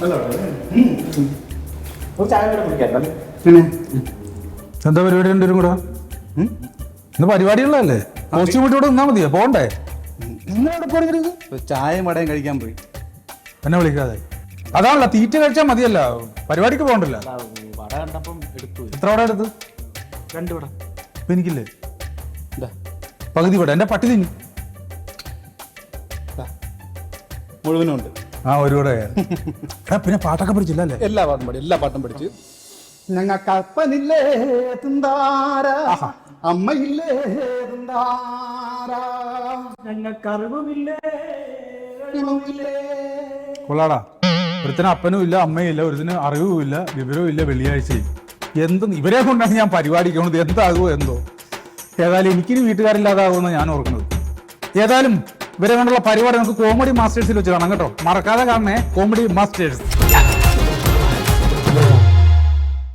എന്താ പരിപാടി രണ്ടുപേരും കൂടെ? ഇന്ന് പരിപാടികളല്ലേ? കോസ്റ്റ്യൂം ഇട്ട് ഇവിടെ നിന്നാ മതിയോ? പോണ്ടേ? ചായയും വടയും കഴിക്കാൻ പോയി. എന്നെ വിളിക്കാതെ അതാണല്ലോ, തീറ്റ കഴിച്ചാൽ മതിയല്ല, പരിപാടിക്ക് പോകണ്ടല്ല. വട കണ്ടപ്പം എടുത്തു. എത്ര വട എടുത്ത്? 2 വട. ഇപ്പൊ എനിക്കില്ലേ പകുതി വട? എന്റെ പട്ടി തിന്നു മുഴുവനും ഉണ്ട്. ആ ഒരു വട. പിന്നെ പാട്ടൊക്കെ പഠിച്ചില്ല അല്ലേ? എല്ലാ പാട്ടും പഠിച്ച്. ഞങ്ങൾക്ക് അപ്പനില്ലേ തിന്താര, അമ്മയില്ലേ തിന്താര, ഞങ്ങൾക്ക് അറിവുമില്ലേ. കൊള്ളാടാ, ഒരുത്തിന് അപ്പനും ഇല്ല, അമ്മയും ഇല്ല, ഒരുത്തിന് അറിവും ഇല്ല, വിവരവും ഇല്ല, വെള്ളിയാഴ്ചയും. ഇവരെ കൊണ്ടാണ് ഞാൻ പരിപാടിക്ക് പോകുന്നത്. എന്താകുമോ എന്തോ. ഏതായാലും എനിക്കിനി വീട്ടുകാരില്ലാതാകുമെന്ന് ഞാൻ ഓർക്കുന്നത്. ഏതായാലും ഇവരെ കൊണ്ടുള്ള പരിപാടി നമുക്ക് കോമഡി മാസ്റ്റേഴ്സിൽ വെച്ച് കാണാം കേട്ടോ. മറക്കാതെ കാണണേ, കോമഡി മാസ്റ്റേഴ്സ്.